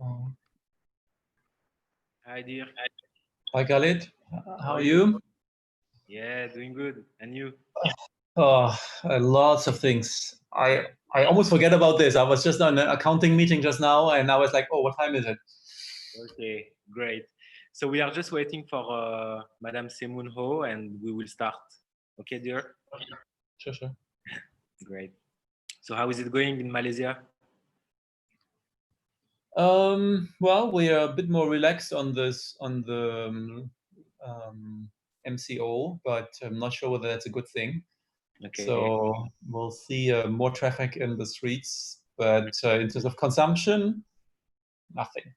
Oh. Hi, dear. Hi, Khalid. How are you? you? Yeah, doing good. And you? Oh, lots of things. I almost forget about this. I was just on an accounting meeting just now, and I was like, oh, what time is it? Okay, great. So we are just waiting for Madame Simone Ho, and we will start. Okay, dear? Sure, sure. Great. So how is it going in Malaysia? Well, we are a bit more relaxed on this on the MCO, but I'm not sure whether that's a good thing. Okay. So we'll see more traffic in the streets, but in terms of consumption, nothing.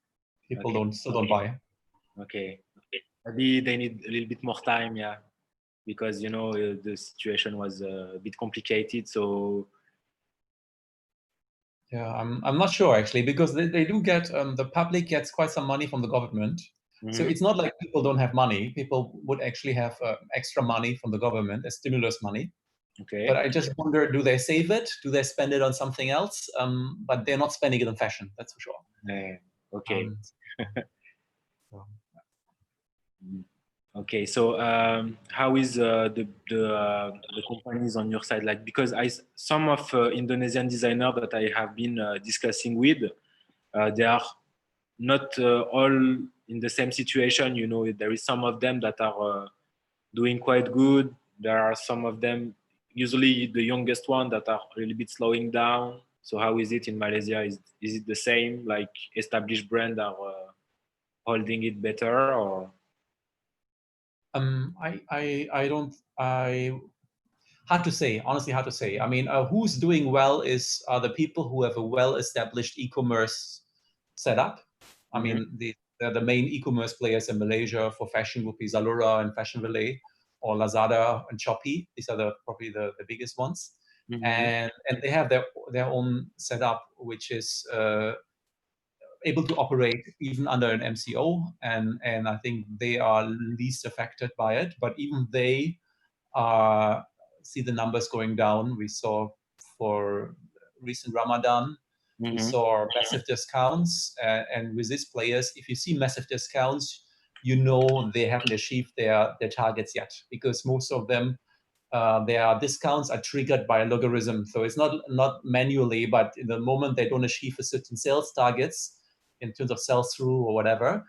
People still don't buy. Okay. Maybe they need a little bit more time, yeah, because you know the situation was a bit complicated. So Yeah, I'm not sure actually, because they do get the public gets quite some money from the government. So it's not like people don't have money. People would actually have extra money from the government as stimulus money. okay. But I just wonder, do they save it? Do they spend it on something else? But they're not spending it on fashion, that's for sure. Okay. So. Okay, so how is the companies on your side? Like, because some of Indonesian designers that I have been discussing with, they are not all in the same situation. You know, there is some of them that are doing quite good. There are some of them, usually the youngest one, that are a little bit slowing down. So how is it in Malaysia? Is it the same? Like established brands are holding it better, or? Hard to say, honestly, hard to say. I mean, who's doing well are the people who have a well-established e-commerce setup. I mean, the main e-commerce players in Malaysia for fashion would be Zalora and Fashion Valet, or Lazada and Shopee. These are probably the biggest ones. And they have their own setup, which is able to operate even under an MCO, and I think they are least affected by it. But even they see the numbers going down. We saw for recent Ramadan, we saw massive discounts, and with these players, if you see massive discounts, you know they haven't achieved their targets yet, because most of them, their discounts are triggered by a logarithm. So it's not manually, but in the moment they don't achieve a certain sales targets in terms of sell-through or whatever,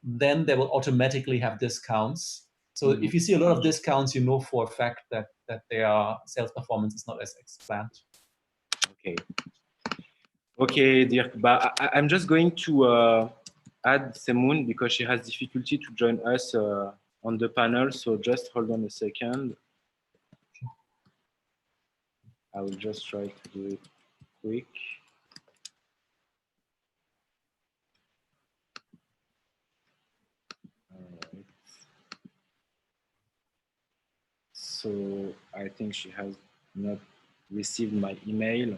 then they will automatically have discounts. So if you see a lot of discounts, you know for a fact that their sales performance is not as planned. Okay. Okay, Dirk. But I'm just going to add Simone because she has difficulty to join us on the panel. So just hold on a second. I will just try to do it quick. Right. So I think she has not received my email.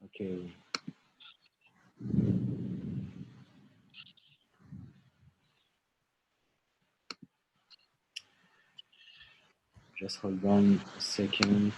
Okay. Just hold on a second.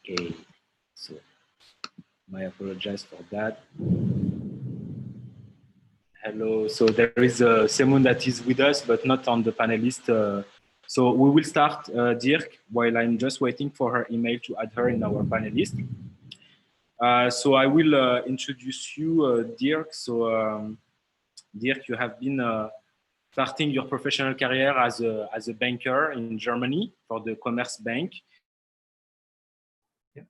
Okay. So I apologize for that. Hello. So there is Simone that is with us, but not on the panelist. So we will start, Dirk, while I'm just waiting for her email to add her in our panelist. So I will introduce you, Dirk. So Dirk, you have been starting your professional career as a banker in Germany for the Commerce Bank. Yeah.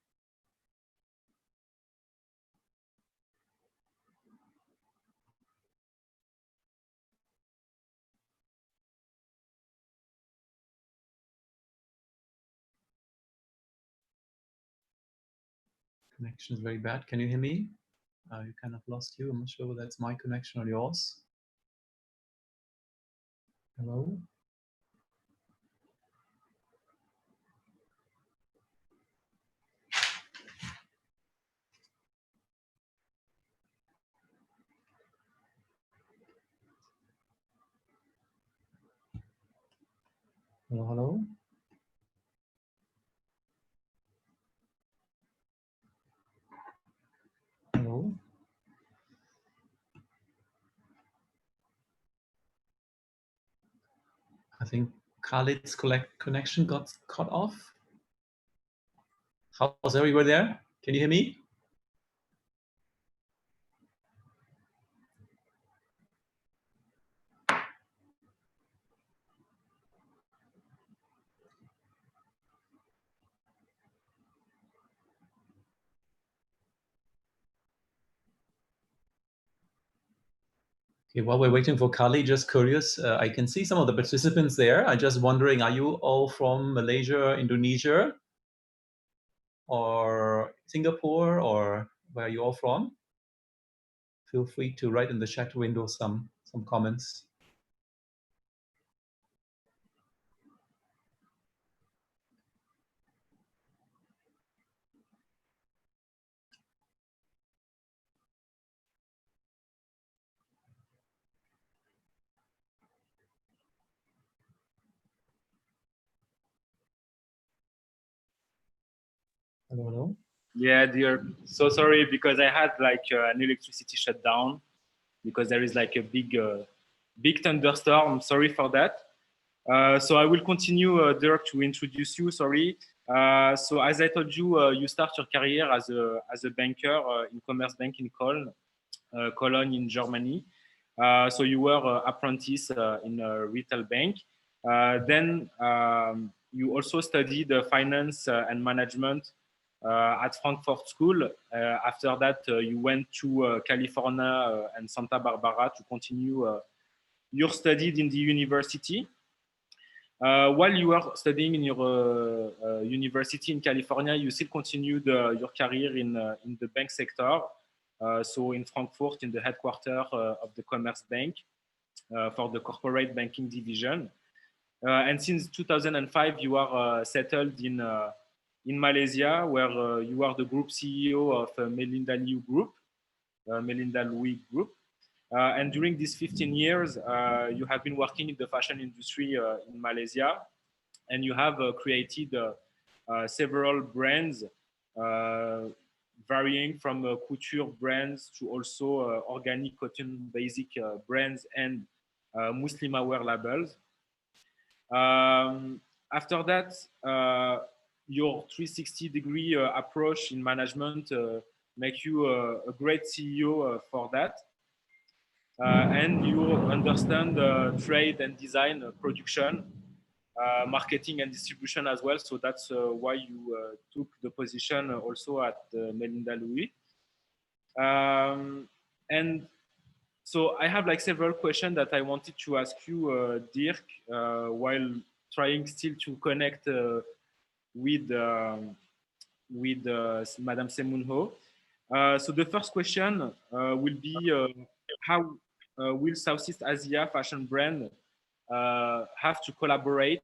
Connection is very bad. Can you hear me? You kind of lost you. I'm not sure whether that's my connection or yours. Hello? Hello, hello? Hello? I think Khalid's connection got cut off. How's everybody there? Can you hear me? Okay, while we're waiting for Kali, just curious, I can see some of the participants there. I'm just wondering, are you all from Malaysia, Indonesia, or Singapore, or where are you all from? Feel free to write in the chat window some comments. Hello, hello. Yeah, dear. So sorry because I had like an electricity shutdown because there is like a big thunderstorm. Sorry for that. So I will continue, Dirk, to introduce you. Sorry. So as I told you, you start your career as a banker in Commerce Bank in Cologne in Germany. So you were apprentice in a retail bank. Then you also studied finance and management at Frankfurt School. After that, you went to California and Santa Barbara to continue your studies in the university. While you were studying in your university in California, you still continued your career in the bank sector. So in Frankfurt, in the headquarters of the Commerce Bank for the corporate banking division. And since 2005, you are settled in Malaysia, where you are the group CEO of Melinda Louis Group. And during these 15 years, you have been working in the fashion industry in Malaysia, and you have created several brands, varying from couture brands to also organic cotton basic brands and Muslima wear labels. After that, your 360-degree approach in management make you a great CEO for that. And you understand trade and design, production, marketing and distribution as well. So that's why you took the position also at Melinda Louis. And so I have like several questions that I wanted to ask you, Dirk, while trying still to connect with Madame Simone Ho. So the first question will be how will Southeast Asia fashion brand have to collaborate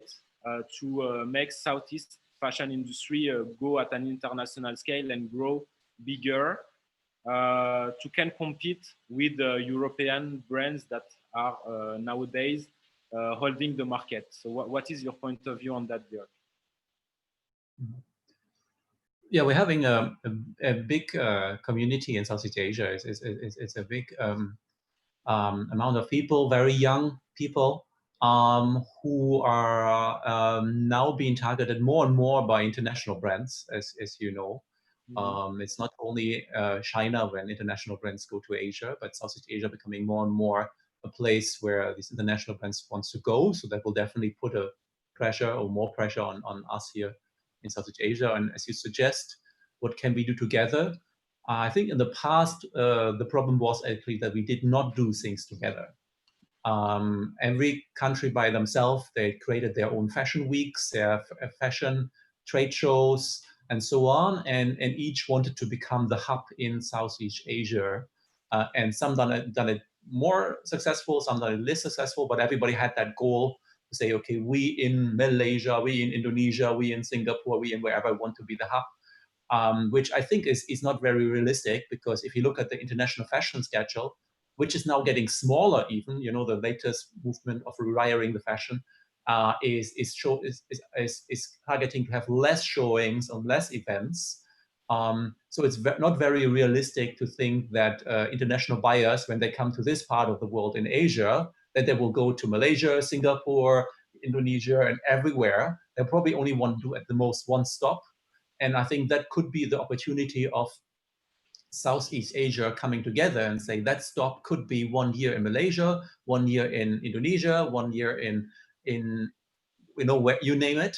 to make Southeast fashion industry go at an international scale and grow bigger to can compete with European brands that are nowadays holding the market. So what is your point of view on that, Dirk? Yeah, we're having a big community in Southeast Asia. It's a big amount of people, very young people, who are now being targeted more and more by international brands, as you know. It's not only China when international brands go to Asia, but Southeast Asia becoming more and more a place where these international brands wants to go. So that will definitely put a pressure or more pressure on us here in Southeast Asia. And as you suggest, what can we do together? I think in the past, the problem was actually that we did not do things together. Every country by themselves, they created their own fashion weeks, their fashion trade shows, and so on, and each wanted to become the hub in Southeast Asia. And some done it more successful, some done it less successful, but everybody had that goal to say, okay, we in Malaysia, we in Indonesia, we in Singapore, we in wherever want to be the hub. Which I think is not very realistic, because if you look at the international fashion schedule, which is now getting smaller even, you know, the latest movement of rewiring the fashion is targeting to have less showings and less events. So it's not very realistic to think that international buyers, when they come to this part of the world in Asia, that they will go to Malaysia, Singapore, Indonesia, and everywhere. They'll probably only want to do at the most one stop. And I think that could be the opportunity of Southeast Asia coming together and say that stop could be 1 year in Malaysia, 1 year in Indonesia, 1 year in you know, where you name it.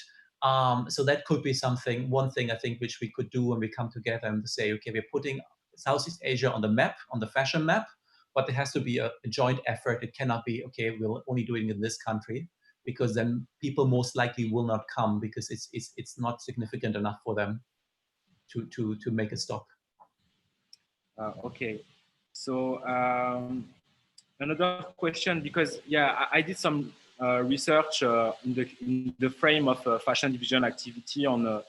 So that could be something, one thing I think which we could do when we come together and say, okay, we're putting Southeast Asia on the map, on the fashion map, but it has to be a joint effort. It cannot be, okay, we're only doing it in this country, because then people most likely will not come, because it's not significant enough for them to make a stop. Okay. So another question, because yeah, I did some research in the frame of fashion division activity on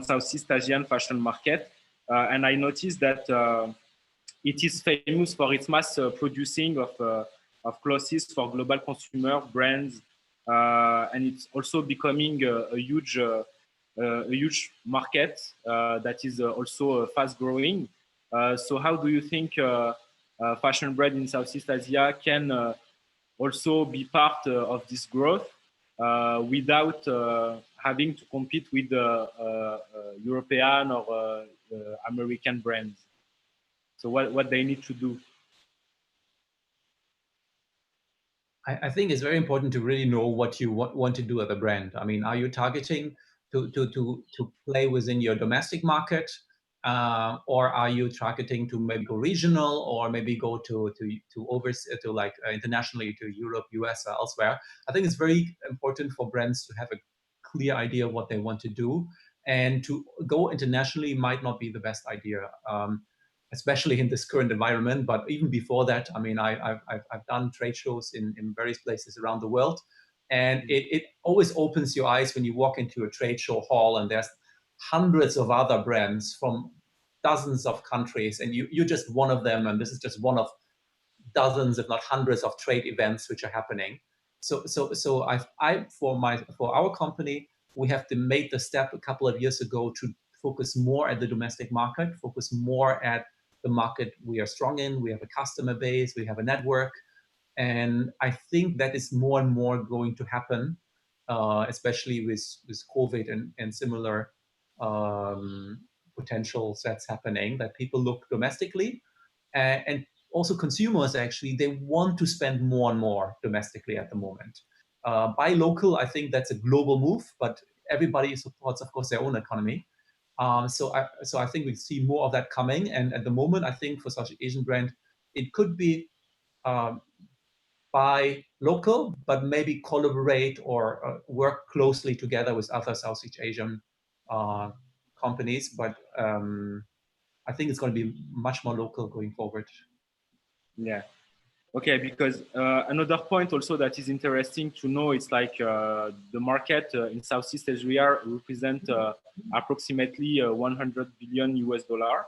Southeast Asian fashion market, and I noticed that it is famous for its mass producing of clothes for global consumer brands, and it's also becoming a huge market that is also fast growing. So how do you think fashion brand in Southeast Asia can also be part of this growth without having to compete with European or American brands? So what they need to do? I think it's very important to really know what you want to do as a brand. I mean, are you targeting to play within your domestic market, or are you targeting to maybe go regional, or maybe go to like internationally to Europe, US, or elsewhere? I think it's very important for brands to have a clear idea what they want to do, and to go internationally might not be the best idea. Especially in this current environment. But even before that, I mean, I've done trade shows in various places around the world. And it always opens your eyes when you walk into a trade show hall and there's hundreds of other brands from dozens of countries, and you're just one of them. And this is just one of dozens, if not hundreds, of trade events which are happening. So for our company, we have to made the step a couple of years ago to focus more at the domestic market, focus more at the market we are strong in. We have a customer base, we have a network, and I think that is more and more going to happen, especially with COVID and similar potentials that's happening. That people look domestically, and also consumers actually they want to spend more and more domestically at the moment. Buy local, I think that's a global move, but everybody supports, of course, their own economy. So I think we see more of that coming. And at the moment, I think for such an Asian brand, it could be buy local, but maybe collaborate or work closely together with other Southeast Asian companies. But I think it's going to be much more local going forward. Yeah. Okay, because another point also that is interesting to know is like the market in Southeast Asia represent approximately 100 billion US dollar.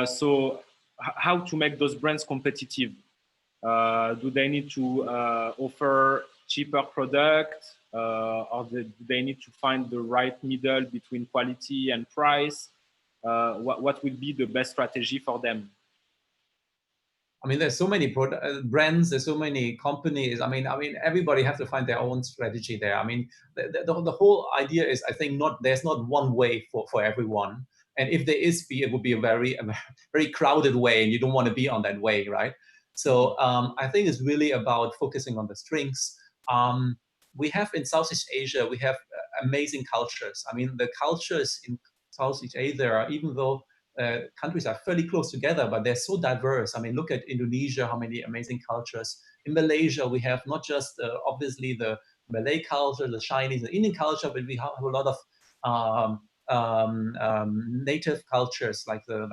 So how to make those brands competitive? Do they need to offer cheaper product, or do they need to find the right middle between quality and price? What will be the best strategy for them? I mean, there's so many brands, there's so many companies. I mean, everybody has to find their own strategy there. I mean, the whole idea is, I think, there's not one way for everyone. And if there is, it would be a very crowded way, and you don't want to be on that way, right? So I think it's really about focusing on the strengths. We have in Southeast Asia, we have amazing cultures. I mean, the cultures in Southeast Asia, even though countries are fairly close together, but they're so diverse. I mean, look at Indonesia, how many amazing cultures. In Malaysia, we have not just obviously the Malay culture, the Chinese, the Indian culture, but we have a lot of native cultures like the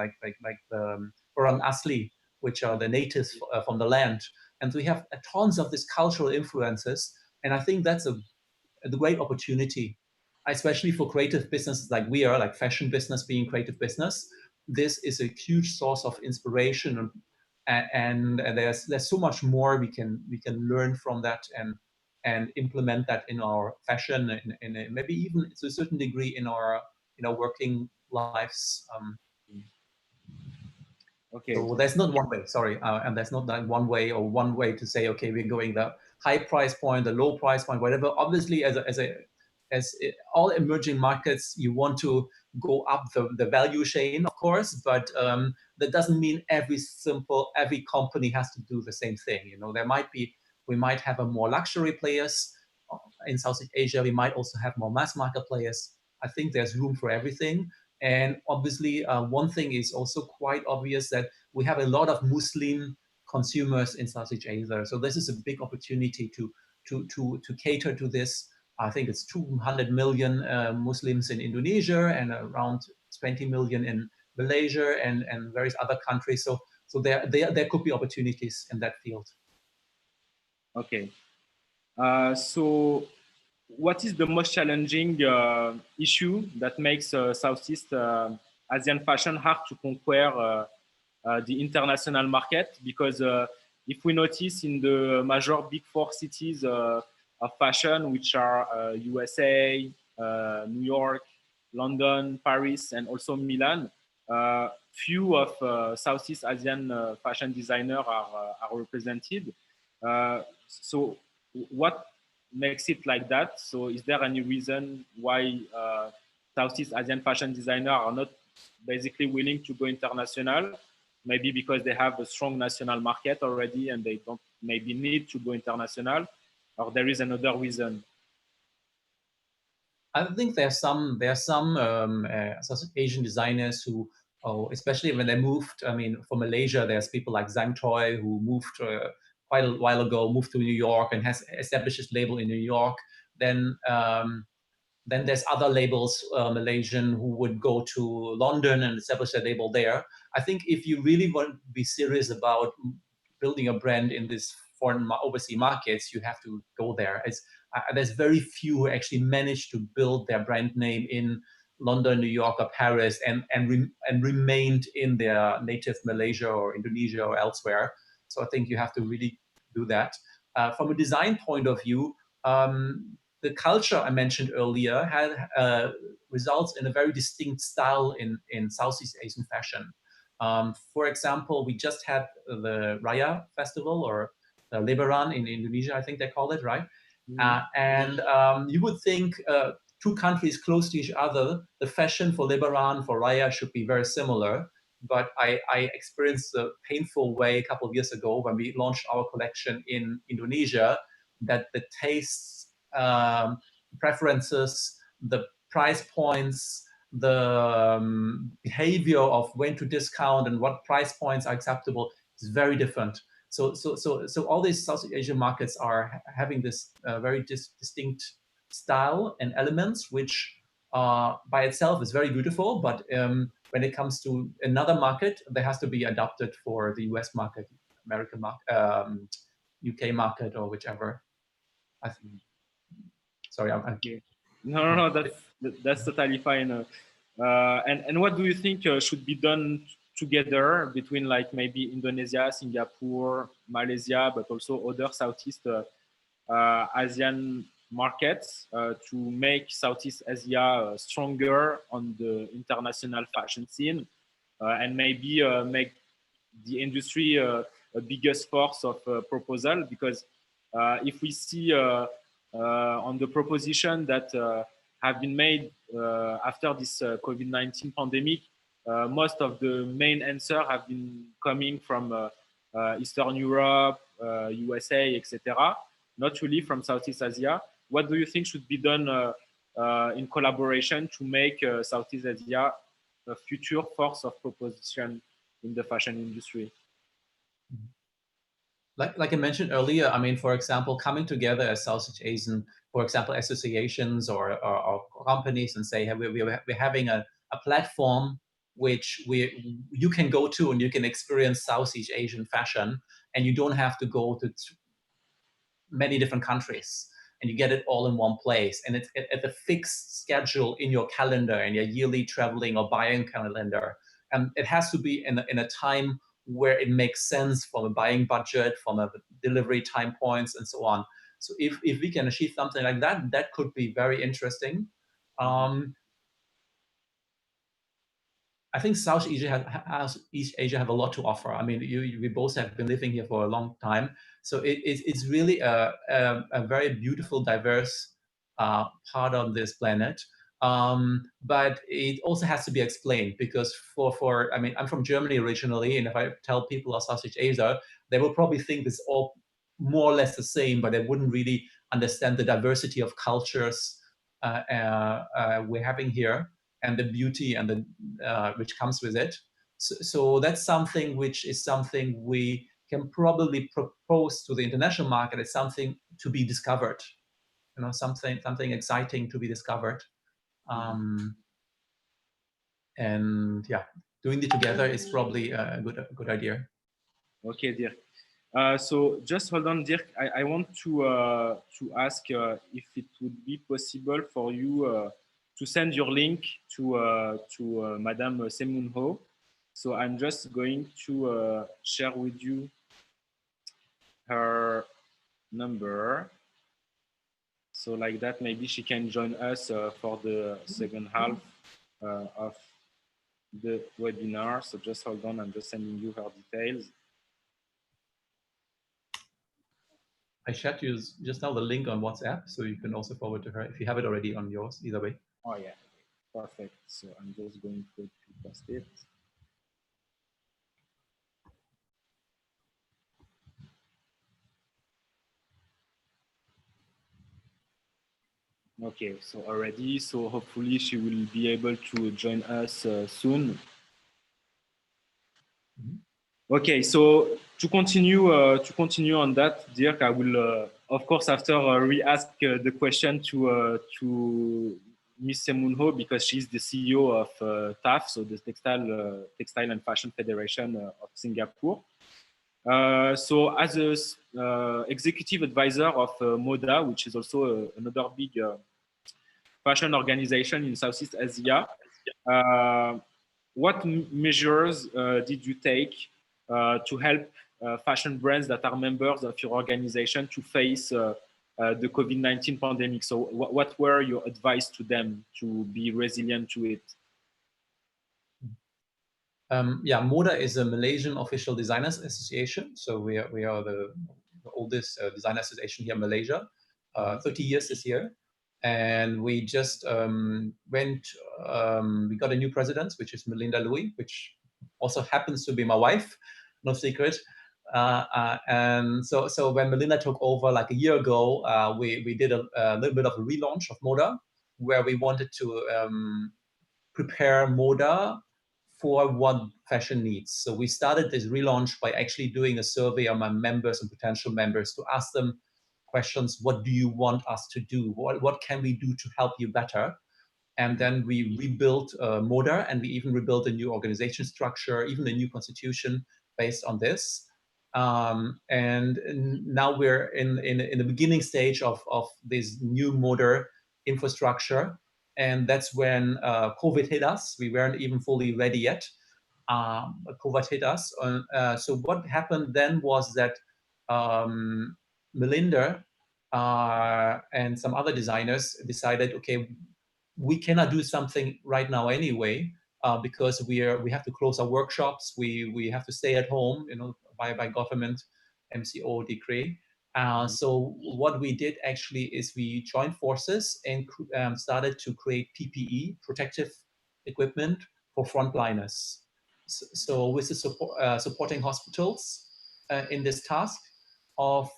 Orang Asli, which are the natives from the land, and we have tons of these cultural influences. And I think that's a great opportunity, especially for creative businesses like we are, like fashion business being creative business. This is a huge source of inspiration, and there's so much more we can learn from that and implement that in our fashion, and maybe even to a certain degree in our working lives. Okay. So there's not one way, sorry, and there's not that one way to say, okay, we're going the high price point, the low price point, whatever. Obviously, all emerging markets, you want to go up the value chain, of course, but that doesn't mean every company has to do the same thing. We might have a more luxury players in Southeast Asia. We might also have more mass market players. I think there's room for everything. And obviously, one thing is also quite obvious that we have a lot of Muslim consumers in Southeast Asia. So this is a big opportunity to cater to this. I think it's 200 million Muslims in Indonesia and around 20 million in Malaysia and various other countries. So there could be opportunities in that field. Okay. So what is the most challenging issue that makes Southeast Asian fashion hard to conquer the international market? Because if we notice in the major big four cities of fashion, which are USA, New York, London, Paris, and also Milan, few of Southeast Asian fashion designers are represented. So what makes it like that? So is there any reason why Southeast Asian fashion designers are not basically willing to go international? Maybe because they have a strong national market already and they don't maybe need to go international, or there is another reason? I think there's some Asian designers who, especially when they moved. I mean, for Malaysia, there's people like Zhang Toy who moved quite a while ago, moved to New York and has established his label in New York. Then there's other labels, Malaysian, who would go to London and establish a label there. I think if you really want to be serious about building a brand in this foreign overseas markets, you have to go there. There's very few who actually manage to build their brand name in London, New York, or Paris, and remained in their native Malaysia or Indonesia or elsewhere. So I think you have to really do that. From a design point of view, the culture I mentioned earlier results in a very distinct style in Southeast Asian fashion. For example, we just had the Raya Festival or Lebaran in Indonesia, I think they call it, right? And you would think two countries close to each other, the fashion for Lebaran, for Raya should be very similar. But I experienced a painful way a couple of years ago when we launched our collection in Indonesia, that the tastes, preferences, the price points, the behavior of when to discount and what price points are acceptable is very different. So all these Southeast Asian markets are having this very distinct style and elements, which by itself is very beautiful. But when it comes to another market, there has to be adapted for the US market, American market, UK market, or whichever. Sorry, Okay. No, that's totally fine. And what do you think should be done together between like maybe Indonesia, Singapore, Malaysia, but also other Southeast Asian markets to make Southeast Asia stronger on the international fashion scene and maybe make the industry a biggest force of proposal? Because if we see on the proposition that have been made after this COVID-19 pandemic, most of the main answer have been coming from Eastern Europe, USA, etc. Not really from Southeast Asia. What do you think should be done in collaboration to make Southeast Asia a future force of proposition in the fashion industry? Like I mentioned earlier, I mean, for example, coming together as Southeast Asian, for example, associations or companies and say, hey, we're having a platform which you can go to and you can experience Southeast Asian fashion, and you don't have to go to many different countries, and you get it all in one place, and it's at a fixed schedule in your calendar, and your yearly traveling or buying calendar. And it has to be in a time where it makes sense from a buying budget, from a delivery time points, and so on. So if we can achieve something like that, that could be very interesting. I think East Asia have a lot to offer. I mean, we both have been living here for a long time, so it's really a very beautiful, diverse part of this planet. But it also has to be explained, because I mean, I'm from Germany originally, and if I tell people of Southeast Asia, they will probably think it's all more or less the same, but they wouldn't really understand the diversity of cultures we're having here, and the beauty and the which comes with it. So that's something which is something we can probably propose to the international market as something to be discovered. You know, something exciting to be discovered. And yeah, doing it together is probably a good idea. Okay, Dirk. So just hold on, Dirk. I want to ask if it would be possible for you to send your link to Madame Simone Ho. So I'm just going to share with you her number. So like that, maybe she can join us for the second half of the webinar. So just hold on, I'm just sending you her details. I shared you just now the link on WhatsApp, so you can also forward to her if you have it already on yours, either way. Oh yeah, perfect. So I'm just going to post it. Okay, so already, so hopefully she will be able to join us soon. Okay, so to continue on that, Dirk, I will of course after re-ask the question to Miss Simone Ho, because she's the CEO of TAF, so the Textile and Fashion Federation of Singapore. So as a executive advisor of MODA, which is also another big fashion organization in Southeast Asia, what measures did you take to help fashion brands that are members of your organization to face the COVID-19 pandemic? So what were your advice to them to be resilient to it? Yeah, MODA is a Malaysian official designers association. So we are the oldest designer association here in Malaysia, 30 years this year. And we just we got a new president, which is Melinda Louis, which also happens to be my wife, no secret. And so when Melinda took over like a year ago, we did a little bit of a relaunch of MODA, where we wanted to prepare MODA for what fashion needs. So we started this relaunch by actually doing a survey on my members and potential members to ask them questions. What do you want us to do? What can we do to help you better? And then we rebuilt MODA, and we even rebuilt a new organization structure, even a new constitution based on this. And now we're in the beginning stage of this new MODA infrastructure. And that's when COVID hit us. We weren't even fully ready yet. COVID hit us. So what happened then was that Melinda and some other designers decided, okay, we cannot do something right now anyway, because we have to close our workshops. We have to stay at home, you know, by government MCO decree. So what we did actually is we joined forces and started to create PPE, protective equipment, for frontliners. So with the supporting hospitals in this task of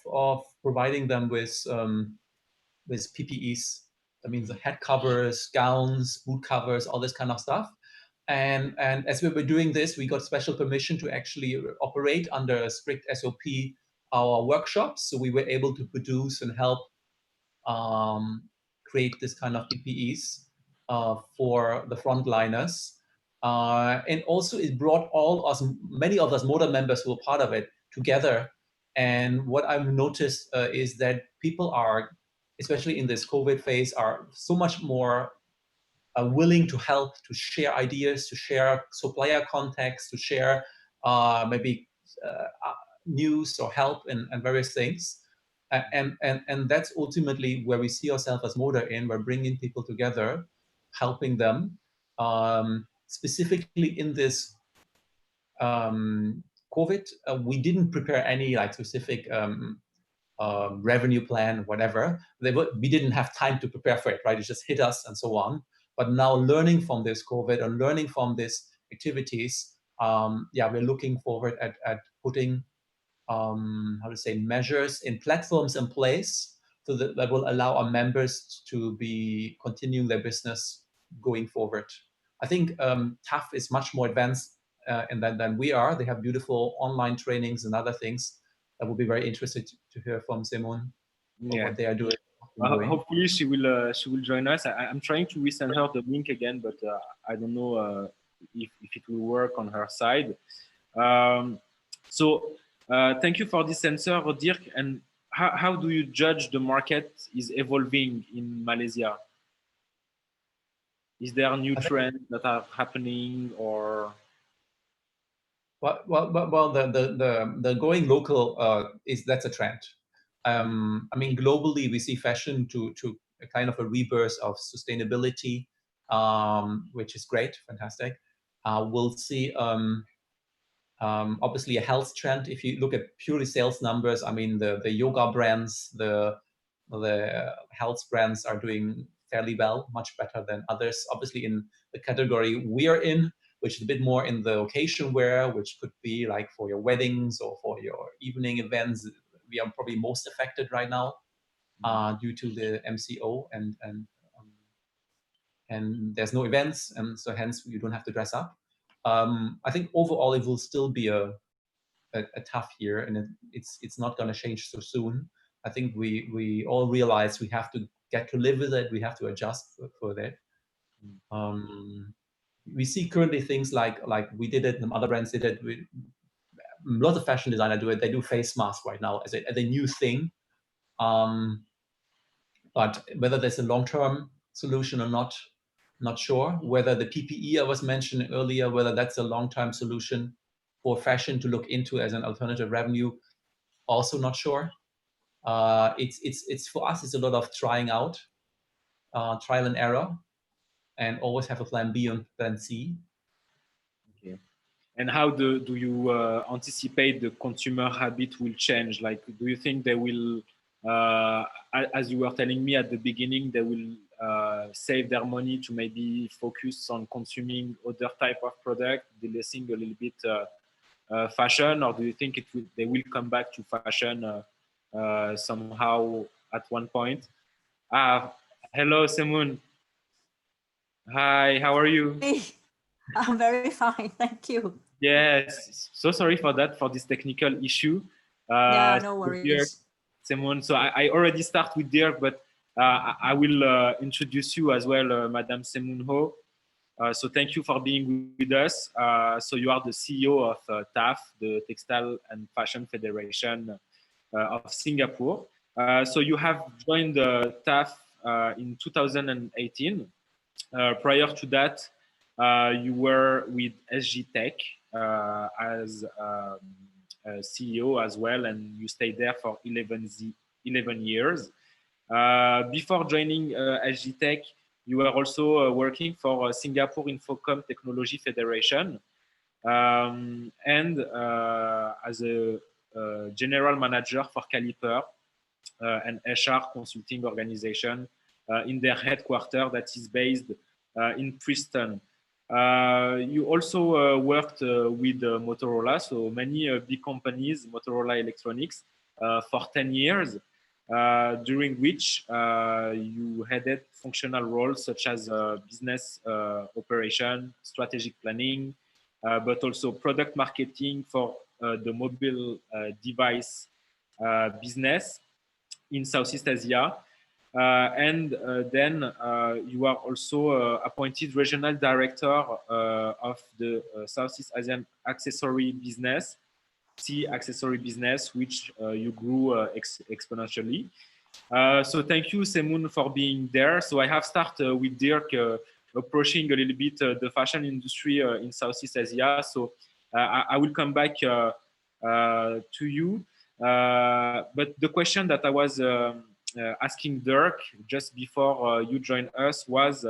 providing them with PPEs. That means the head covers, gowns, boot covers, all this kind of stuff. And as we were doing this, we got special permission to actually operate under a strict SOP our workshops. So we were able to produce and help create this kind of PPEs for the frontliners. And also it brought many of us Moda members who were part of it together. And what I've noticed is that people are, especially in this COVID phase, are so much more willing to help, to share ideas, to share supplier contacts, to share maybe news or help and various things. And that's ultimately where we see ourselves as Moda in. We're bringing people together, helping them, specifically in this COVID. We didn't prepare any like specific revenue plan, whatever. We didn't have time to prepare for it, right? It just hit us and so on. But now learning from this COVID and learning from these activities, we're looking forward at putting measures in platforms in place so that will allow our members to be continuing their business going forward. I think TAF is much more advanced than we are. They have beautiful online trainings and other things. I would be very interested to hear from Simone what they are doing. Hopefully she will join us. I'm trying to resend her the link again, but I don't know if it will work on her side. So thank you for this answer, Dirk. And how do you judge the market is evolving in Malaysia? Is there new trends that are happening, or? Well, the going local that's a trend. I mean, globally, we see fashion to a kind of a rebirth of sustainability, which is great, fantastic. We'll see obviously a health trend. If you look at purely sales numbers, I mean, the yoga brands, the health brands are doing fairly well, much better than others. Obviously, in the category we are in, which is a bit more in the occasion wear, which could be like for your weddings or for your evening events, we are probably most affected right now due to the MCO and there's no events, and so hence you don't have to dress up. I think overall it will still be a tough year, and it's not going to change so soon. I think we all realize we have to get to live with it. We have to adjust for that. We see currently things like we did it, and other brands did it. Lots of fashion designers do it. They do face masks right now as a new thing. But whether there's a long-term solution or not sure. Whether the PPE I was mentioning earlier, whether that's a long-term solution for fashion to look into as an alternative revenue, also not sure. It's for us, it's a lot of trying out, trial and error, and always have a plan B and plan C. Okay. And how do you anticipate the consumer habit will change? Like, do you think they will, as you were telling me at the beginning, they will save their money to maybe focus on consuming other type of product, delaying a little bit fashion, or do you think they will come back to fashion somehow at one point? Hello, Simone. Hi, how are you? Hey, I'm very fine, thank you. Yes, so sorry for that, for this technical issue. Yeah, no worries. Dirk, Simone, so I already start with Dirk, but I will introduce you as well, Madame Simone Ho. So thank you for being with us. So you are the CEO of TAF, the Textile and Fashion Federation of Singapore. So you have joined TAF in 2018. Prior to that, you were with SG Tech as a CEO as well, and you stayed there for 11 years. Before joining SG Tech, you were also working for Singapore Infocom Technology Federation and as a general manager for Caliper, an HR consulting organization in their headquarters that is based in Preston. You also worked with Motorola, so many big companies, Motorola Electronics, for 10 years, during which you headed functional roles such as business operation, strategic planning, but also product marketing for the mobile device business in Southeast Asia. And then you are also appointed regional director of the Southeast Asian accessory business, C accessory business, which you grew exponentially. So thank you, Simone, for being there. So I have started with Dirk approaching a little bit the fashion industry in Southeast Asia. So I will come back to you. But the question that I was asking Dirk just before you joined us was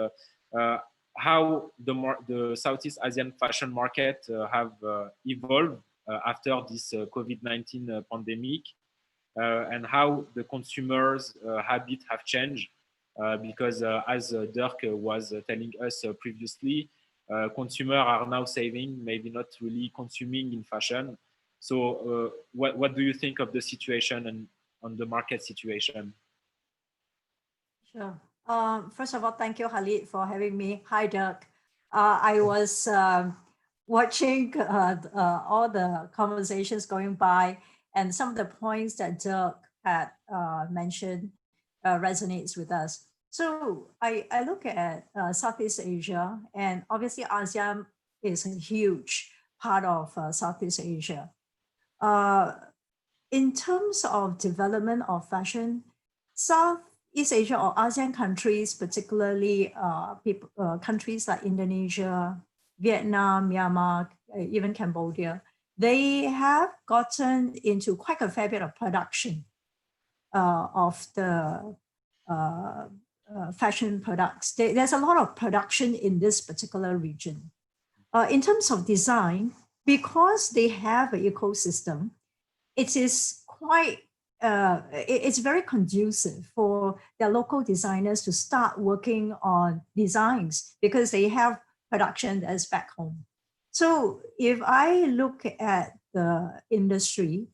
how the Southeast Asian fashion market have evolved after this COVID-19 pandemic, and how the consumers' habits have changed. Because as Dirk was telling us previously, consumers are now saving, maybe not really consuming in fashion. So what do you think of the situation and on the market situation? Sure. First of all, thank you, Khalid, for having me. Hi, Dirk. I was watching all the conversations going by, and some of the points that Dirk had mentioned resonates with us. So I look at Southeast Asia, and obviously ASEAN is a huge part of Southeast Asia. In terms of development of fashion, Southeast Asia or ASEAN countries, particularly countries like Indonesia, Vietnam, Myanmar, even Cambodia, they have gotten into quite a fair bit of production of the fashion products. There's a lot of production in this particular region. In terms of design, because they have an ecosystem, it is quite it's very conducive for their local designers to start working on designs because they have production that's back home. So if I look at the industry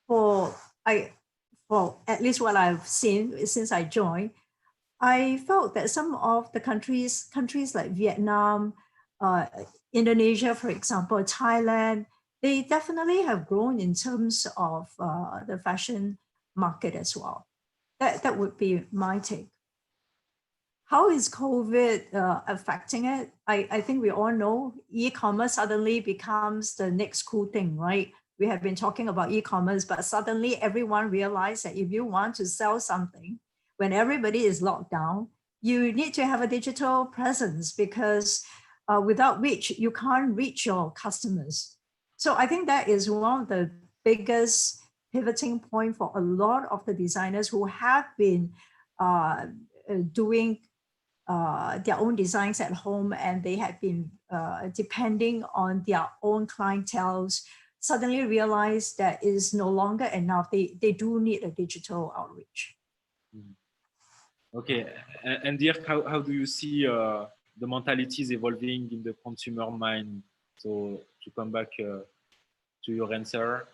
for at least what I've seen since I joined, I felt that some of the countries like Vietnam, Indonesia, for example, Thailand, they definitely have grown in terms of the fashion market as well. That would be my take. How is COVID affecting it? I think we all know e-commerce suddenly becomes the next cool thing, right? We have been talking about e-commerce, but suddenly everyone realized that if you want to sell something, when everybody is locked down, you need to have a digital presence because without which you can't reach your customers. So I think that is one of the biggest pivoting point for a lot of the designers who have been doing their own designs at home, and they have been depending on their own clienteles, suddenly realize that is no longer enough. They do need a digital outreach. Okay, and Dirk, how do you see the mentalities evolving in the consumer mind? So to come back to your answer.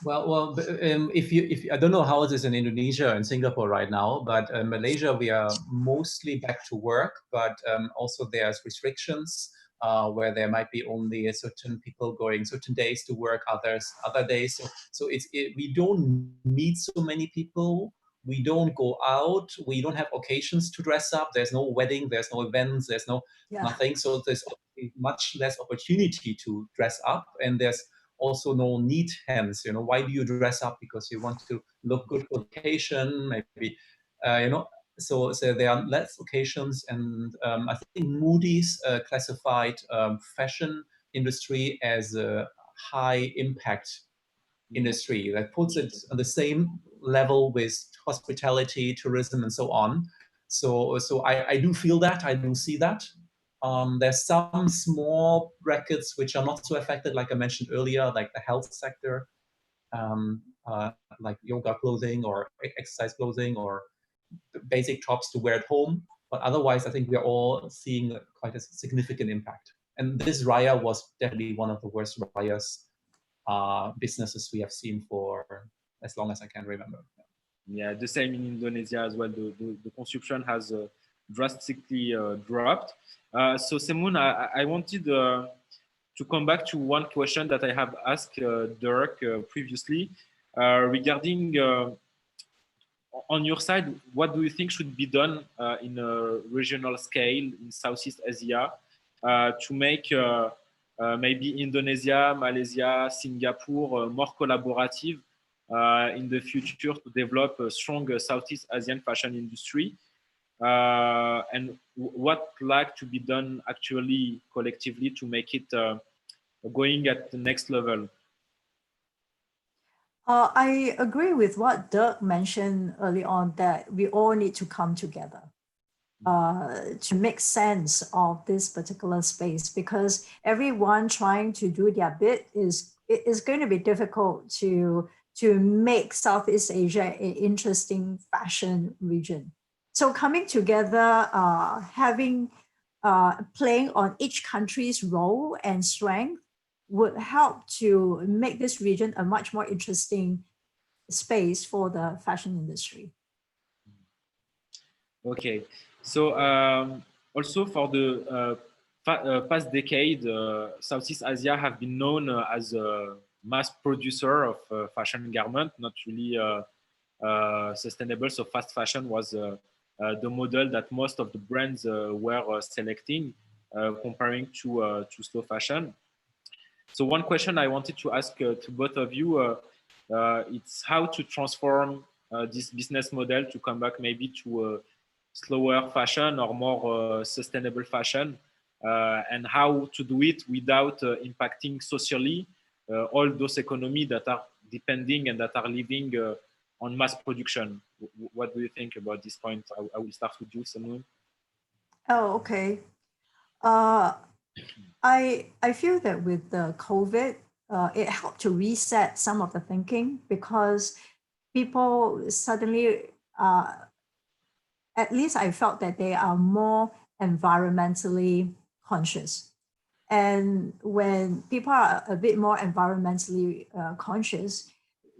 Well, if I don't know how it is in Indonesia and Singapore right now, but Malaysia we are mostly back to work, but also there's restrictions where there might be only a certain people going certain days to work, others other days. So we don't meet so many people. We don't go out. We don't have occasions to dress up. There's no wedding. There's no events. There's nothing. So there's much less opportunity to dress up, and there's also no need. Hence, why do you dress up? Because you want to look good for occasion, maybe, So there are less occasions, and I think Moody's classified fashion industry as a high impact industry that puts it on the same level with hospitality, tourism, and so on. So I do feel that, I do see that. There's some small brackets which are not so affected, like I mentioned earlier, like the health sector, like yoga clothing or exercise clothing or basic tops to wear at home. But otherwise, I think we're all seeing quite a significant impact. And this Raya was definitely one of the worst Rayas businesses we have seen for as long as I can remember. Yeah, the same in Indonesia as well. The consumption has drastically dropped. So Simone, I wanted to come back to one question that I have asked Dirk previously regarding on your side, what do you think should be done in a regional scale in Southeast Asia to make maybe Indonesia, Malaysia, Singapore more collaborative in the future to develop a strong Southeast Asian fashion industry? And what like to be done actually collectively to make it going at the next level? I agree with what Dirk mentioned early on, that we all need to come together to make sense of this particular space, because everyone trying to do their bit is going to be difficult to make Southeast Asia an interesting fashion region. So coming together, playing on each country's role and strength would help to make this region a much more interesting space for the fashion industry. Okay, so also for the past decade, Southeast Asia have been known as a mass producer of fashion garment, not really sustainable. So fast fashion was the model that most of the brands were selecting, comparing to slow fashion. So one question I wanted to ask to both of you, it's how to transform this business model to come back maybe to slower fashion or more sustainable fashion, and how to do it without impacting socially all those economies that are depending and that are living on mass production. What do you think about this point? I will start with you, Simone. Oh, okay. I feel that with the COVID, it helped to reset some of the thinking, because people suddenly, at least I felt that they are more environmentally conscious. And when people are a bit more environmentally conscious,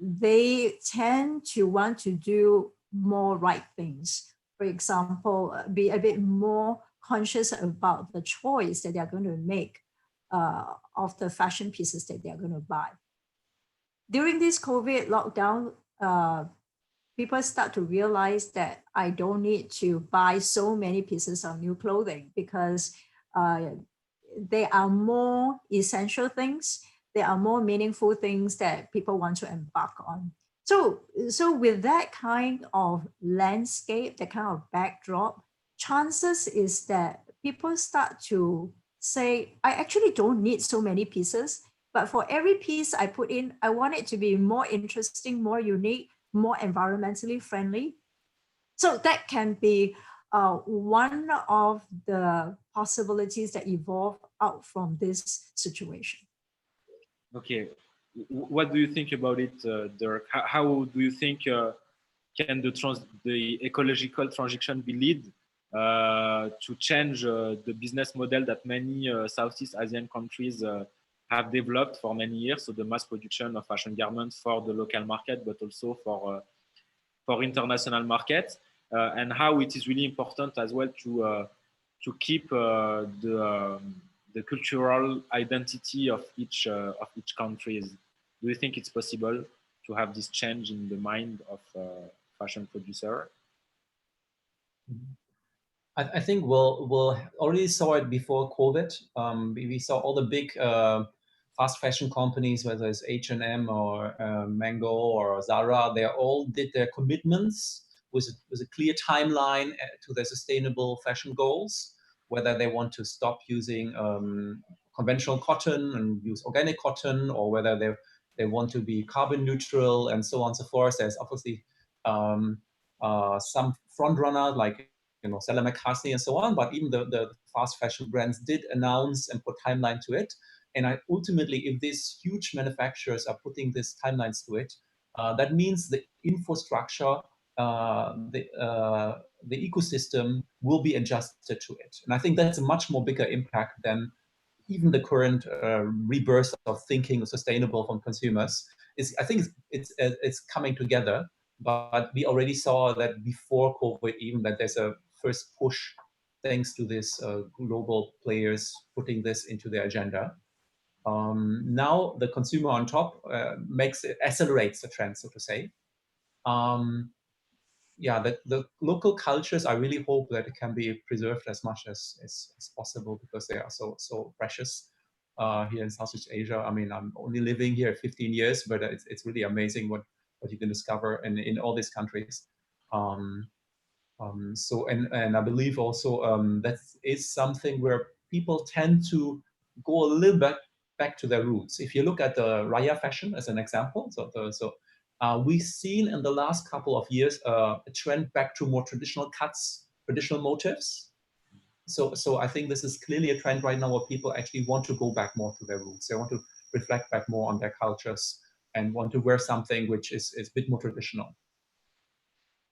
they tend to want to do more right things. For example, be a bit more conscious about the choice that they're going to make of the fashion pieces that they're going to buy. During this COVID lockdown, people start to realize that I don't need to buy so many pieces of new clothing, because they are more essential things. There are more meaningful things that people want to embark on. So with that kind of landscape, that kind of backdrop, chances is that people start to say, I actually don't need so many pieces, but for every piece I put in, I want it to be more interesting, more unique, more environmentally friendly. So that can be one of the possibilities that evolve out from this situation. Okay, what do you think about it, Dirk? How do you think can the ecological transition be lead to change the business model that many Southeast Asian countries have developed for many years? So the mass production of fashion garments for the local market, but also for international markets, and how it is really important as well to keep the cultural identity of each countries. Do you think it's possible to have this change in the mind of fashion producer? I think we'll already saw it before COVID. We saw all the big fast fashion companies, whether it's H&M or Mango or Zara, they all did their commitments with a clear timeline to their sustainable fashion goals, whether they want to stop using conventional cotton and use organic cotton, or whether they want to be carbon neutral and so on and so forth. There's obviously some front runner like Stella McCartney and so on, but even the fast fashion brands did announce and put timeline to it. And ultimately, if these huge manufacturers are putting these timelines to it, that means the infrastructure, the ecosystem will be adjusted to it. And I think that's a much more bigger impact than even the current rebirth of thinking sustainable from consumers is, I think it's coming together. But we already saw that before COVID, even that there's a first push thanks to this global players putting this into their agenda. Now the consumer on top accelerates the trend, so to say. Yeah, the local cultures, I really hope that it can be preserved as much as possible, because they are so precious here in Southeast Asia. I mean, I'm only living here 15 years, but it's really amazing what you can discover in all these countries. So and I believe also that is something where people tend to go a little bit back to their roots. If you look at the Raya fashion as an example, we've seen in the last couple of years a trend back to more traditional cuts, traditional motifs. So I think this is clearly a trend right now where people actually want to go back more to their roots. They want to reflect back more on their cultures and want to wear something which is a bit more traditional.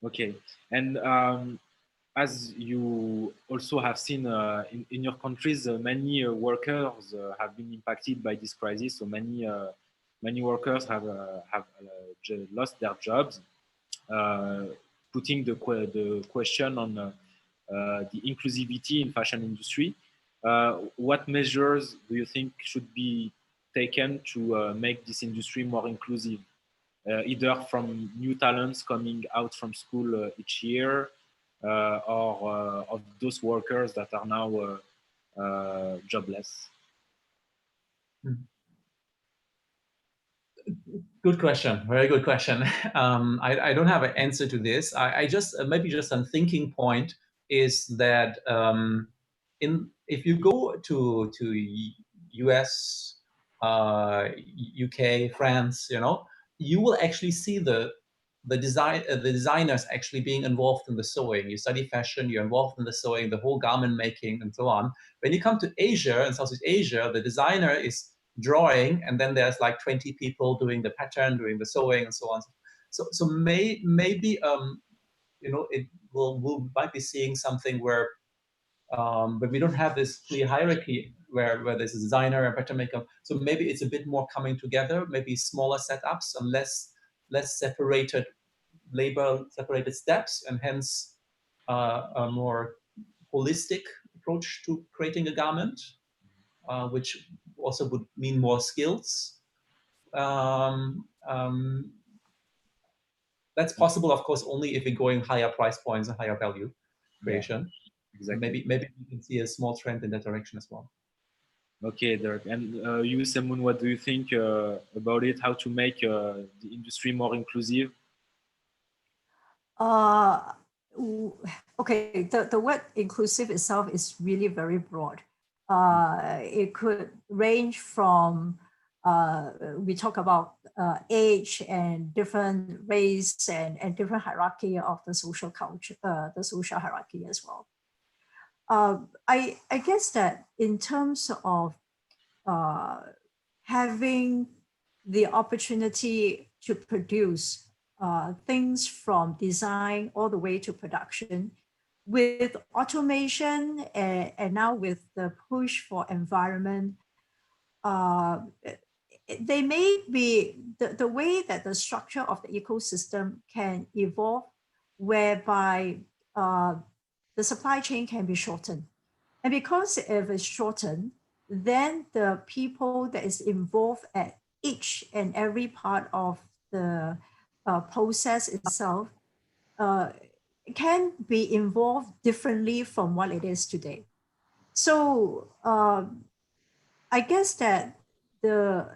Okay, and as you also have seen in your countries, many workers have been impacted by this crisis. So many workers have lost their jobs, putting the question on the inclusivity in fashion industry. What measures do you think should be taken to make this industry more inclusive? Either from new talents coming out from school each year, or of those workers that are now jobless? Good question. Very good question. I don't have an answer to this. I just maybe just a thinking point is that if you go to US, UK, France, you will actually see the designers actually being involved in the sewing. You study fashion, you're involved in the sewing, the whole garment making, and so on. When you come to Asia and Southeast Asia, the designer is drawing, and then there's like 20 people doing the pattern, doing the sewing, and so on. So maybe it we might be seeing something where, but we don't have this clear hierarchy where there's a designer and pattern maker. So maybe it's a bit more coming together, maybe smaller setups and less separated labor, separated steps, and hence a more holistic approach to creating a garment, which also would mean more skills. That's possible, of course, only if we're going higher price points and higher value creation. Yeah, exactly. Maybe we can see a small trend in that direction as well. Okay, Dirk. And you, Simone, what do you think about it? How to make the industry more inclusive? Okay, the word inclusive itself is really very broad. It could range from, we talk about age and different race and different hierarchy of the social culture, the social hierarchy as well. I guess that in terms of having the opportunity to produce things from design all the way to production, with automation and now with the push for environment, they may be the way that the structure of the ecosystem can evolve, whereby the supply chain can be shortened. And because if it's shortened, then the people that is involved at each and every part of the process itself can be involved differently from what it is today. So I guess that the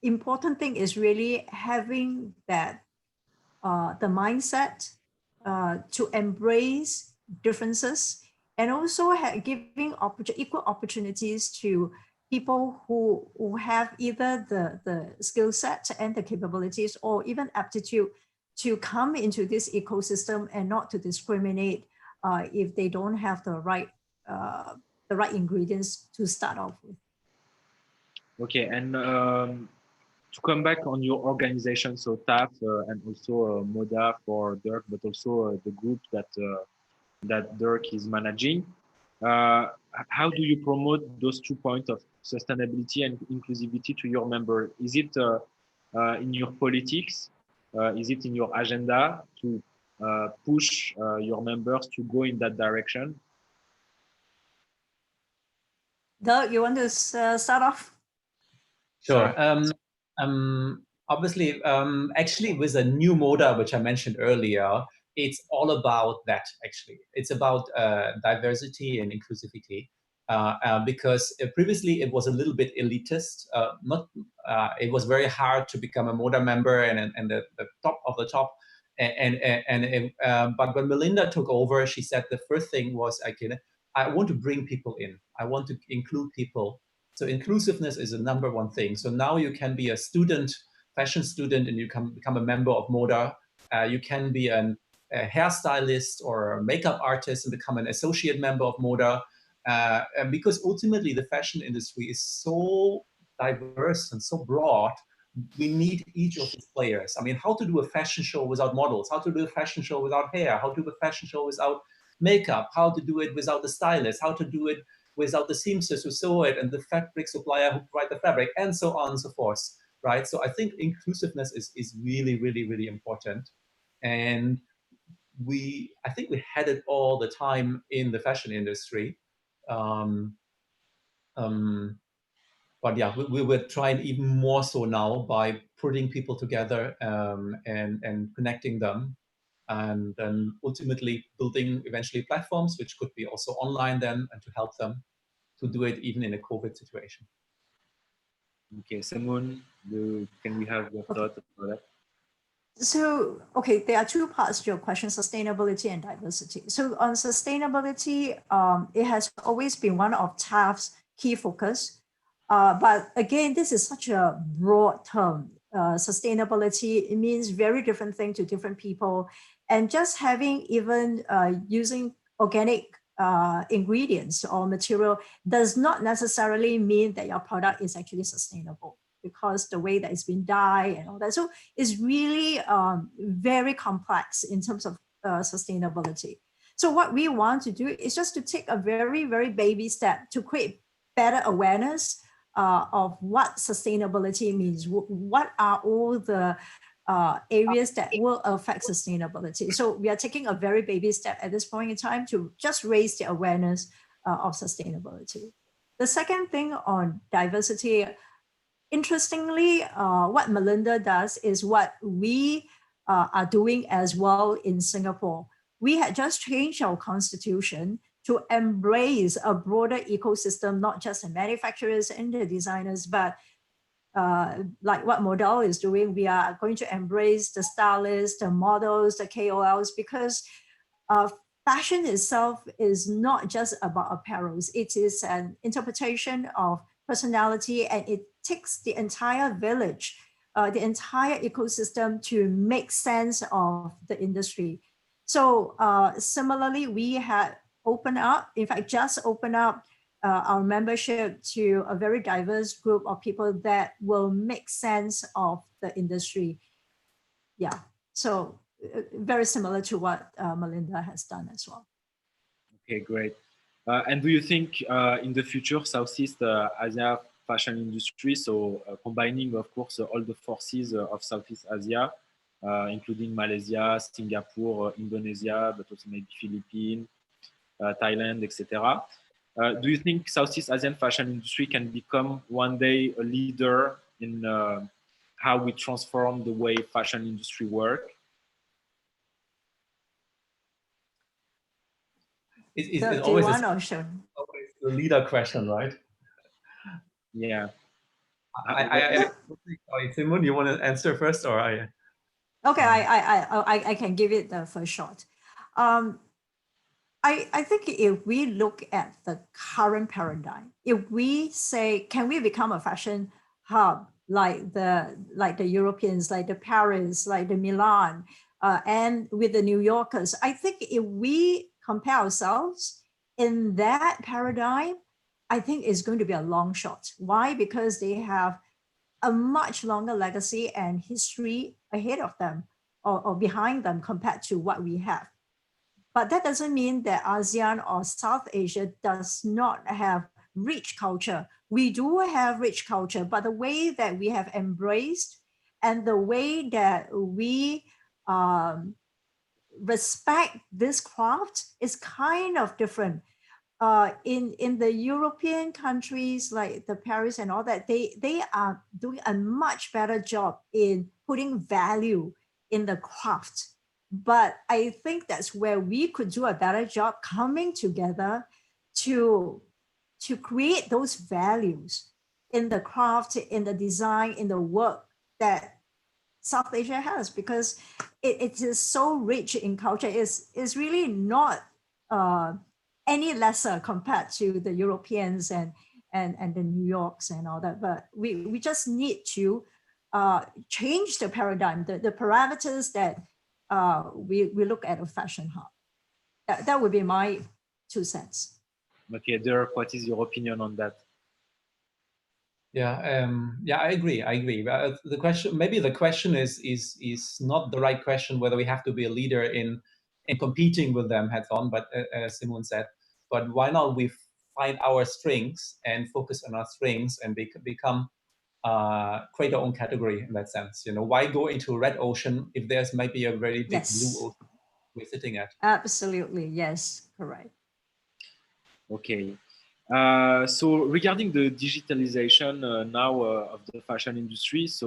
important thing is really having that the mindset to embrace differences, and also giving equal opportunities to people who have either the skill set and the capabilities or even aptitude to come into this ecosystem, and not to discriminate if they don't have the right ingredients to start off with. Okay, and to come back on your organization, so TAF and also MODA for Dirk, but also the group that Dirk is managing. how do you promote those 2 points of sustainability and inclusivity to your member? Is it in your politics? Is it in your agenda to push your members to go in that direction? Doug, you want to start off? Sure. Obviously, actually, with a new MODA, which I mentioned earlier, it's all about that, actually. It's about diversity and inclusivity. Because previously it was a little bit elitist. It was very hard to become a MODA member and the top of the top. But when Melinda took over, she said the first thing was, I want to bring people in. I want to include people. So inclusiveness is the number one thing. So now you can be a student, fashion student, and you can become a member of MODA. You can be a hairstylist or a makeup artist and become an associate member of MODA. And because ultimately the fashion industry is so diverse and so broad, we need each of these players. I mean, how to do a fashion show without models, how to do a fashion show without hair, how to do a fashion show without makeup, how to do it without the stylist, how to do it without the seamstress who sew it and the fabric supplier who provide the fabric, and so on and so forth, right? So I think inclusiveness is really, really, really important. And I think we had it all the time in the fashion industry. But yeah, we were trying even more so now by putting people together and connecting them, and then ultimately building eventually platforms, which could be also online then, and to help them to do it even in a COVID situation. Okay, Simone, can we have your thoughts about that? So, okay, there are two parts to your question, sustainability and diversity. So on sustainability, it has always been one of TAF's key focus. But again, this is such a broad term. Sustainability, it means very different thing to different people. And just having even using organic ingredients or material does not necessarily mean that your product is actually sustainable, because the way that it's been dyed and all that. So it's really very complex in terms of sustainability. So what we want to do is just to take a very, very baby step to create better awareness of what sustainability means. What are all the areas that will affect sustainability? So we are taking a very baby step at this point in time to just raise the awareness of sustainability. The second thing on diversity, interestingly, what Melinda does is what we are doing as well in Singapore. We had just changed our constitution to embrace a broader ecosystem, not just the manufacturers and the designers, but like what Model is doing, we are going to embrace the stylists, the models, the KOLs, because fashion itself is not just about apparels. It is an interpretation of personality, and it takes the entire village, the entire ecosystem to make sense of the industry. So similarly, we had opened up, in fact, just opened up our membership to a very diverse group of people that will make sense of the industry. Yeah, so very similar to what Melinda has done as well. Okay, great. And do you think in the future, Southeast Asia fashion industry, so combining, of course, all the forces of Southeast Asia, including Malaysia, Singapore, Indonesia, but also maybe Philippines, Thailand, etc. Do you think Southeast Asian fashion industry can become one day a leader in how we transform the way fashion industry work? It's Do you always want or should? always the leader question, right? Yeah. Sorry, Simon, you want to answer first, or I? Okay, I can give it the first shot. I think if we look at the current paradigm, if we say, can we become a fashion hub like the Europeans, like the Paris, like the Milan, and with the New Yorkers, I think if we compare ourselves in that paradigm, I think it's going to be a long shot. Why? Because they have a much longer legacy and history ahead of them, or behind them compared to what we have. But that doesn't mean that ASEAN or South Asia does not have rich culture. We do have rich culture, but the way that we have embraced and the way that we respect this craft is kind of different. In the European countries like the Paris and all that, they are doing a much better job in putting value in the craft. But I think that's where we could do a better job coming together to create those values in the craft, in the design, in the work that South Asia has, because it is so rich in culture. It's really not any lesser compared to the Europeans and the New Yorks and all that. But we just need to change the paradigm, the parameters that we look at a fashion hub. That would be my 2 cents. Okay, Dirk, what is your opinion on that? Yeah, I agree. The question, maybe the question is not the right question whether we have to be a leader in competing with them head on, but as Simone said, but why not we find our strengths and focus on our strengths and become create our own category in that sense. You know, why go into a red ocean if there's maybe a very big blue ocean we're sitting at? Absolutely, yes, correct. Okay. So regarding the digitalization now of the fashion industry, so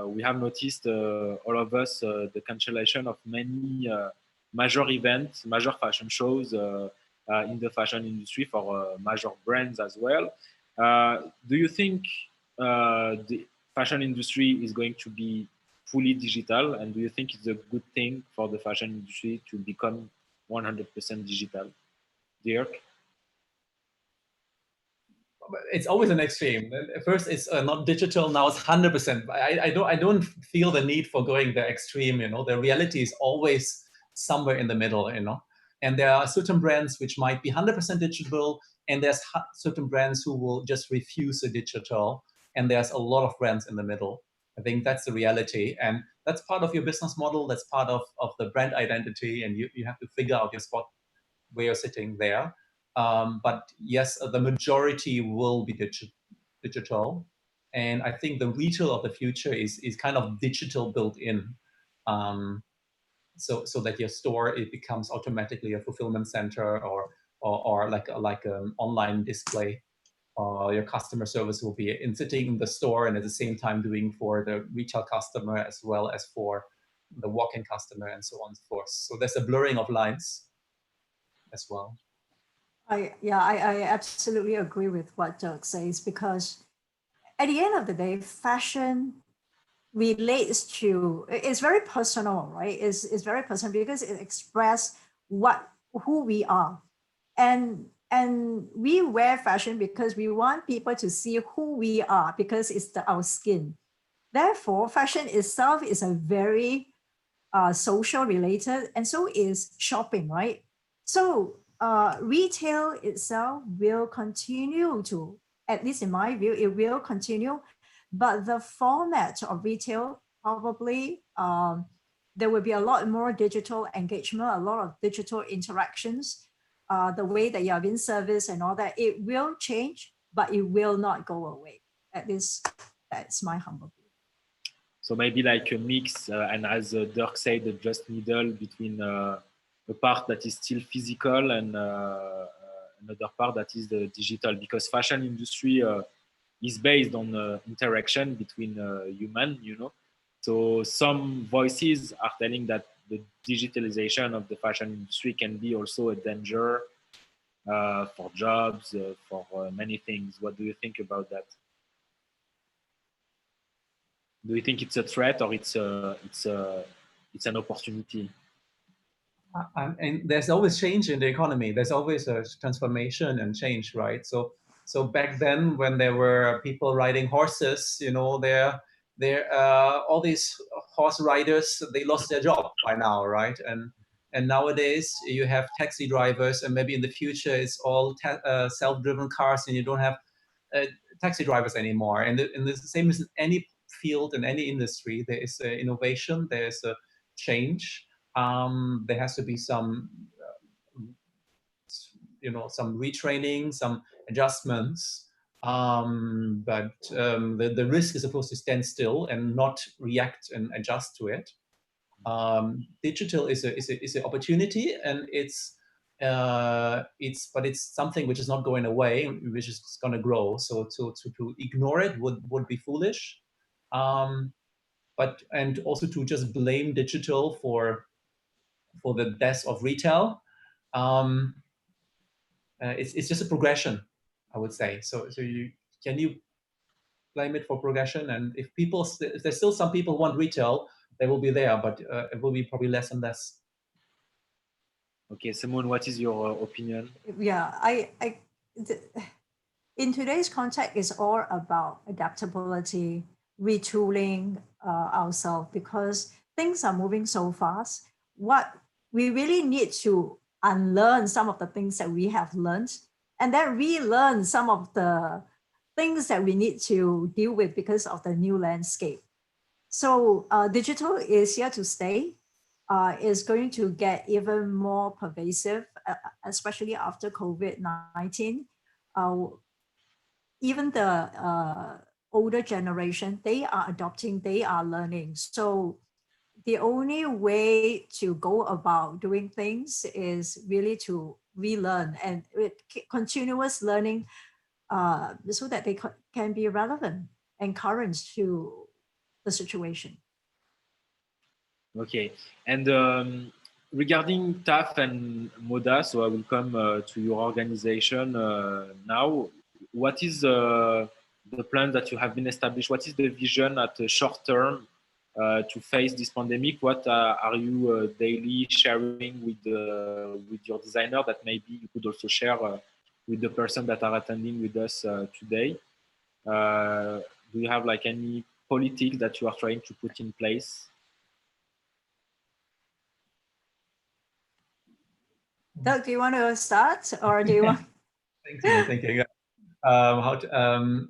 we have noticed all of us the cancellation of many major events, major fashion shows in the fashion industry for major brands as well. Do you think the fashion industry is going to be fully digital, and do you think it's a good thing for the fashion industry to become 100% digital? Dirk? It's always an extreme. First, it's not digital. Now it's 100%. I don't feel the need for going the extreme. You know, the reality is always somewhere in the middle. You know, and there are certain brands which might be 100% digital, and there's certain brands who will just refuse the digital, and there's a lot of brands in the middle. I think that's the reality, and that's part of your business model. That's part of the brand identity, and you have to figure out your spot where you're sitting there. But yes, the majority will be digital. And I think the retail of the future is kind of digital built in. So that your store, it becomes automatically a fulfillment center or like an online display. Your customer service will be sitting in the store and at the same time doing for the retail customer as well as for the walk-in customer and so on and so forth. So there's a blurring of lines as well. I absolutely agree with what Dirk says, because at the end of the day, fashion relates to, it's very personal, right? It's very personal because it expresses who we are. And we wear fashion because we want people to see who we are, because it's our skin. Therefore, fashion itself is a very social related, and so is shopping, right? So retail itself will continue to, at least in my view, it will continue, but the format of retail probably there will be a lot more digital engagement, a lot of digital interactions, the way that you are being serviced and all that. It will change, but it will not go away. At least that's my humble view. So maybe like a mix, and as Dirk said, the just middle between a part that is still physical and another part that is the digital, because fashion industry is based on interaction between human, you know. So some voices are telling that the digitalization of the fashion industry can be also a danger for jobs, for many things. What do you think about that? Do you think it's a threat or it's an opportunity? And there's always change in the economy. There's always a transformation and change, right? So back then, when there were people riding horses, you know, all these horse riders, they lost their job by now, right? And nowadays you have taxi drivers, and maybe in the future it's all self-driven cars, and you don't have taxi drivers anymore. And the same as in any field in any industry, there is innovation, there is a change. There has to be some, some retraining, some adjustments. But the risk is supposed to stand still and not react and adjust to it. Digital is an opportunity, and but it's something which is not going away, which is going to grow. So to ignore it would be foolish. And also to just blame digital for the death of retail. It's just a progression, I would say. So can you blame it for progression? And if there's still some people who want retail, they will be there, but it will be probably less and less. Okay, Simone, what is your opinion? Yeah, in today's context, it's all about adaptability, retooling ourselves, because things are moving so fast. What we really need to unlearn some of the things that we have learned, and then relearn some of the things that we need to deal with because of the new landscape. So digital is here to stay. Is going to get even more pervasive, especially after COVID-19. Even the older generation, they are adopting, they are learning. So the only way to go about doing things is really to relearn and with continuous learning, so that they can be relevant and current to the situation. Okay, and regarding TAF and MODA, so I will come to your organization now. What is the plan that you have been established? What is the vision at the short term to face this pandemic? What are you daily sharing with your designer that maybe you could also share with the person that are attending with us today? Do you have like any politics that you are trying to put in place? Doug, do you want to start, or do you want? Thank you.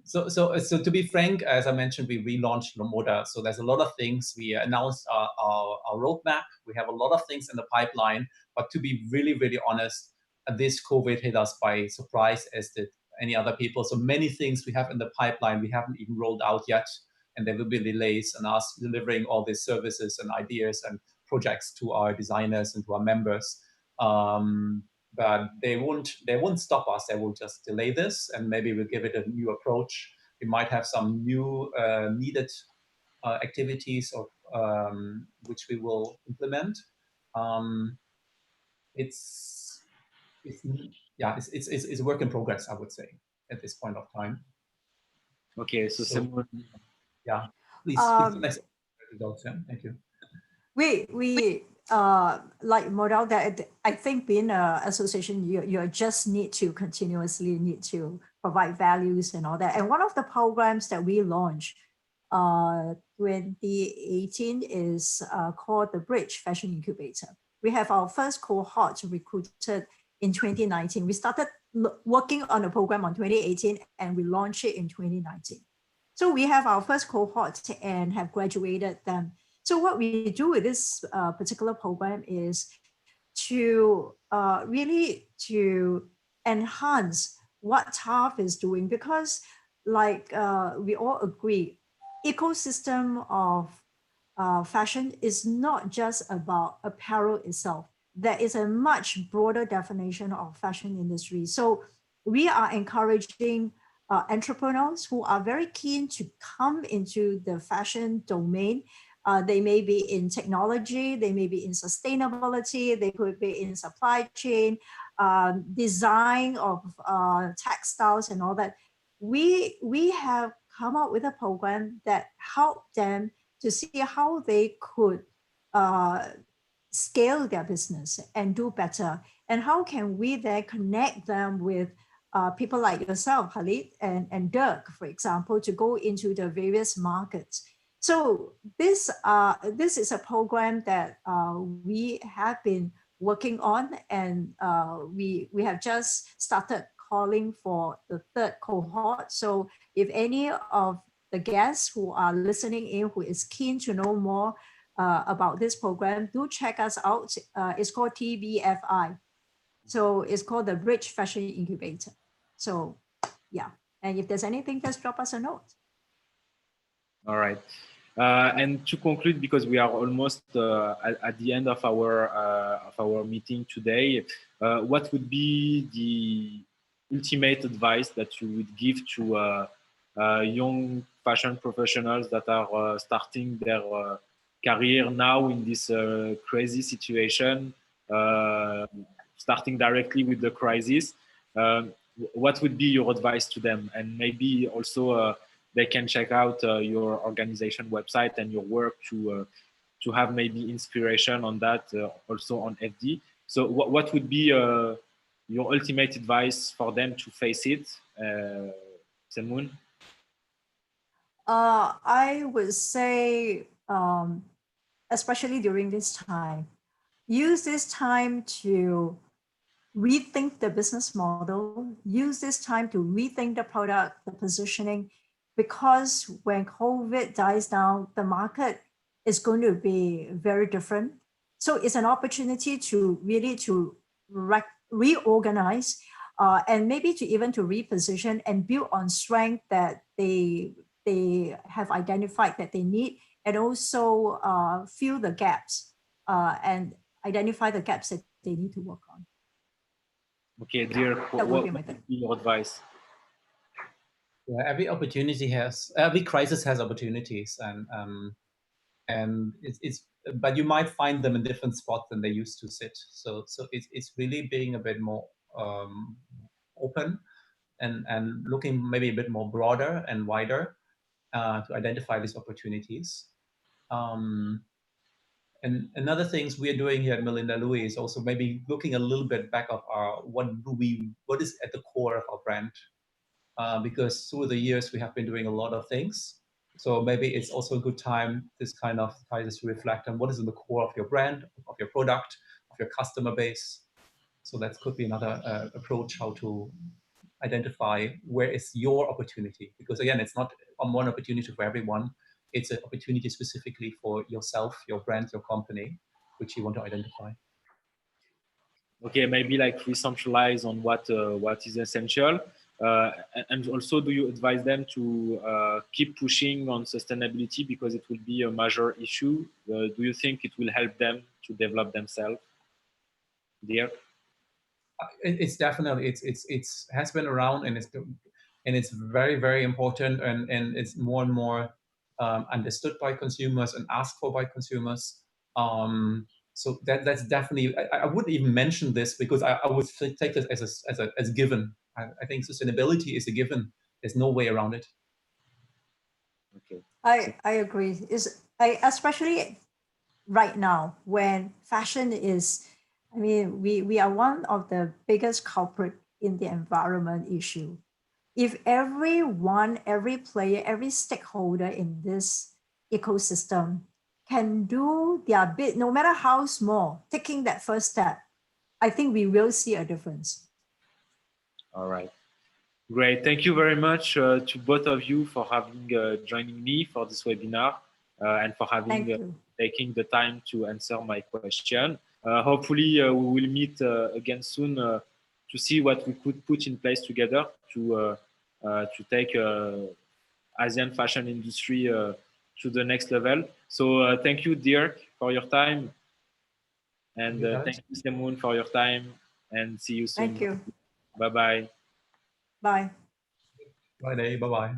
So to be frank, as I mentioned, we relaunched Moda. So there's a lot of things. We announced our roadmap. We have a lot of things in the pipeline. But to be really, really honest, this COVID hit us by surprise, as did any other people. So many things we have in the pipeline we haven't even rolled out yet, and there will be delays in us delivering all these services and ideas and projects to our designers and to our members. But they won't stop us. They will just delay this, and maybe we'll give it a new approach. We might have some new needed activities of which we will implement. It's a work in progress, I would say, at this point of time. Okay, so Simone. Yeah, please. Thank you. We like model that I think being an association, you just need to continuously need to provide values and all that. And one of the programs that we launched 2018 is called the Bridge Fashion Incubator. We have our first cohort recruited in 2019. We started working on the program on 2018 and we launched it in 2019. So we have our first cohort and have graduated them. So what we do with this particular program is to really to enhance what TAF is doing, because like we all agree, ecosystem of fashion is not just about apparel itself. There is a much broader definition of fashion industry. So we are encouraging entrepreneurs who are very keen to come into the fashion domain. They may be in technology, they may be in sustainability, they could be in supply chain, design of textiles and all that. We have come up with a program that help them to see how they could scale their business and do better. And how can we then connect them with people like yourself, Khalid, and Dirk, for example, to go into the various markets. So this is a program that we have been working on, and we have just started calling for the third cohort. So if any of the guests who are listening in who is keen to know more, about this program, do check us out. It's called TBFI. So it's called the Bridge Fashion Incubator. So yeah, and if there's anything, just drop us a note. All right. And to conclude, because we are almost at the end of our meeting today, what would be the ultimate advice that you would give to young fashion professionals that are starting their career now in this crazy situation, starting directly with the crisis? What would be your advice to them? And maybe also they can check out your organization website and your work to have maybe inspiration on that, also on FD. So what would be your ultimate advice for them to face it, Simone? I would say, especially during this time, use this time to rethink the business model, use this time to rethink the product, the positioning, because when COVID dies down, the market is going to be very different. So it's an opportunity to really to reorganize and maybe to even to reposition and build on strength that they have identified that they need, and also fill the gaps and identify the gaps that they need to work on. Okay, dear, That would what be my would thing. be your advice? Yeah, every crisis has opportunities, and it's but you might find them in different spots than they used to sit. So it's really being a bit more open and looking maybe a bit more broader and wider to identify these opportunities. And another things we are doing here at Melinda Louis is also maybe looking a little bit back of our what is at the core of our brand, because through the years we have been doing a lot of things. So maybe it's also a good time this kind of crisis to reflect on what is in the core of your brand, of your product, of your customer base. So that could be another approach how to identify where is your opportunity, because again, it's not one opportunity for everyone. It's an opportunity specifically for yourself, your brand, your company, which you want to identify. Okay, maybe like we centralize on what is essential, and also do you advise them to keep pushing on sustainability because it will be a major issue? Do you think it will help them to develop themselves, dear? It's definitely it's has been around, and it's very, very important, and it's more and more understood by consumers and asked for by consumers. So that's definitely, I wouldn't even mention this because I would take this as a given. I think sustainability is a given. There's no way around it. Okay. I agree. Especially right now when fashion is, I mean, we are one of the biggest culprit in the environment issue. If everyone, every player, every stakeholder in this ecosystem can do their bit, no matter how small, taking that first step, I think we will see a difference. All right. Great. Thank you very much to both of you for having joining me for this webinar and for having taking the time to answer my question. Hopefully, we will meet again soon to see what we could put in place together to take Asian fashion industry to the next level. So thank you, Dirk, for your time, and thank you, Simone, for your time, and see you soon. Thank you. Bye-bye. Bye. Bye, Bye-bye.